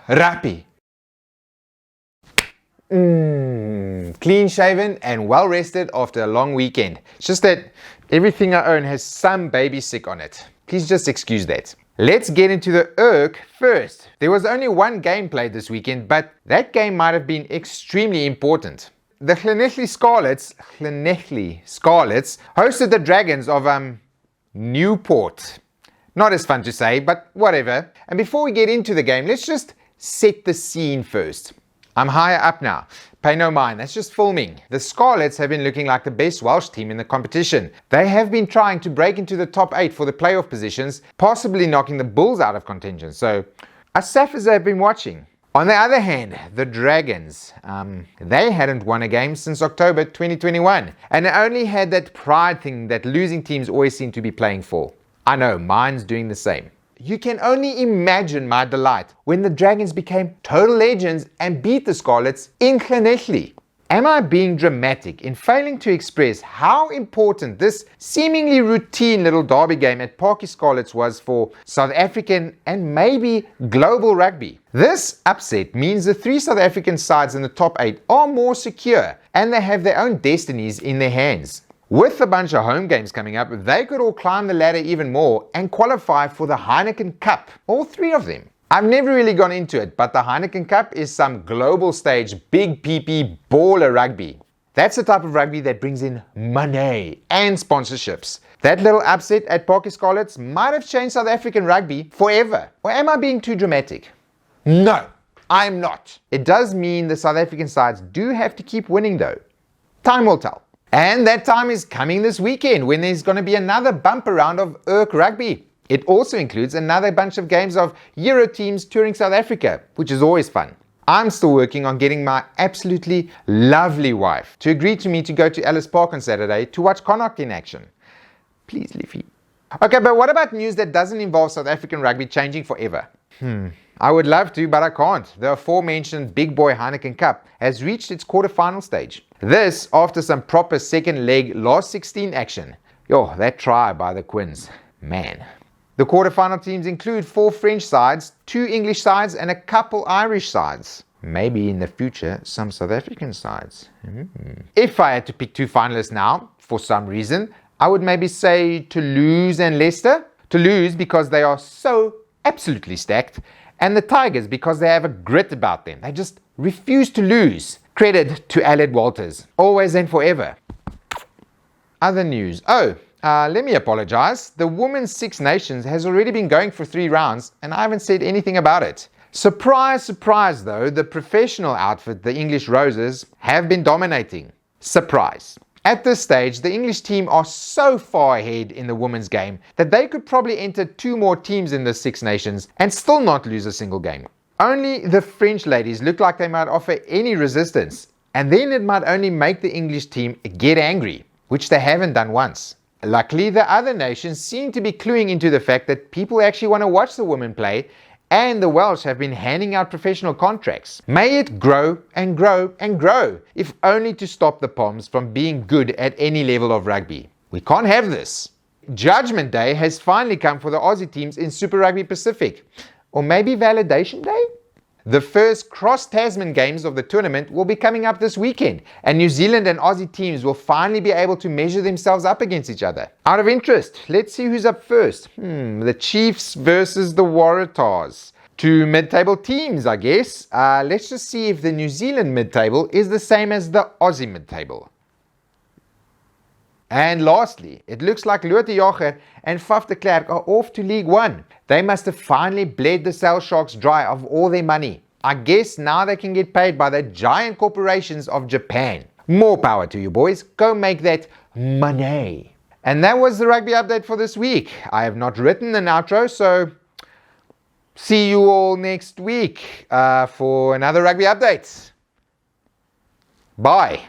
Rugby. Clean shaven and well rested after a long weekend. It's just that everything I own has some baby sick on it. Please just excuse that. Let's get into the URC first. There was only one game played this weekend, but that game might have been extremely important. The Scarlets hosted the Dragons of Newport. Not as fun to say, but whatever. And before we get into the game, let's just set the scene first. I'm higher up now. Pay no mind, that's just filming. The Scarlets have been looking like the best Welsh team in the competition. They have been trying to break into the top 8 for the playoff positions, possibly knocking the Bulls out of contention. So, us Saffers have been watching. On the other hand, the Dragons, they hadn't won a game since October 2021. And they only had that pride thing that losing teams always seem to be playing for. I know, mine's doing the same. You can only imagine my delight when the Dragons became total legends and beat the Scarlets in Llanelli. Am I being dramatic in failing to express how important this seemingly routine little derby game at Parky Scarlets was for South African and maybe global rugby? This upset means the 3 South African sides in the top 8 are more secure and they have their own destinies in their hands. With a bunch of home games coming up, they could all climb the ladder even more and qualify for the Heineken Cup, all 3 of them. I've never really gone into it, but the Heineken Cup is some global stage, big PP baller rugby. That's the type of rugby that brings in money and sponsorships. That little upset at Parky Scarlets might have changed South African rugby forever. Or am I being too dramatic? No, I'm not. It does mean the South African sides do have to keep winning though. Time will tell. And that time is coming this weekend when there's going to be another bumper round of URC rugby. It also includes another bunch of games of Euro teams touring South Africa, which is always fun. I'm still working on getting my absolutely lovely wife to agree to me to go to Ellis Park on Saturday to watch Connacht in action. Please, Leafy. Okay, but what about news that doesn't involve South African rugby changing forever? I would love to, but I can't. The aforementioned big boy Heineken Cup has reached its quarterfinal stage. This after some proper second leg last 16 action. Yo, that try by the Quins. Man. The quarterfinal teams include 4 French sides, 2 English sides, and a couple Irish sides. Maybe in the future, some South African sides. If I had to pick 2 finalists now, for some reason, I would maybe say Toulouse and Leicester. Toulouse because they are so absolutely stacked, and the Tigers because they have a grit about them. They just refuse to lose. Credit to Aled Walters. Always and forever. Other news. Let me apologize. The Women's Six Nations has already been going for 3 rounds and I haven't said anything about it. Surprise, surprise though, the professional outfit, the English Roses, have been dominating. Surprise. At this stage, the English team are so far ahead in the women's game that they could probably enter 2 more teams in the Six Nations and still not lose a single game. Only the French ladies look like they might offer any resistance, and then it might only make the English team get angry, which they haven't done once. Luckily, the other nations seem to be cluing into the fact that people actually want to watch the women play, and the Welsh have been handing out professional contracts. May it grow and grow and grow, if only to stop the Poms from being good at any level of rugby. We can't have this. Judgment Day has finally come for the Aussie teams in Super Rugby Pacific. Or maybe Validation Day? The first cross-Tasman games of the tournament will be coming up this weekend, and New Zealand and Aussie teams will finally be able to measure themselves up against each other. Out of interest, let's see who's up first. The Chiefs versus the Waratahs. 2 mid-table teams, I guess. Let's just see if the New Zealand mid-table is the same as the Aussie mid-table. And lastly, it looks like Lotte Jager and Faf de Klerk are off to League One. They must have finally bled the Sail Sharks dry of all their money. I guess now they can get paid by the giant corporations of Japan. More power to you boys. Go make that money. And that was the rugby update for this week. I have not written an outro, so see you all next week for another rugby update. Bye.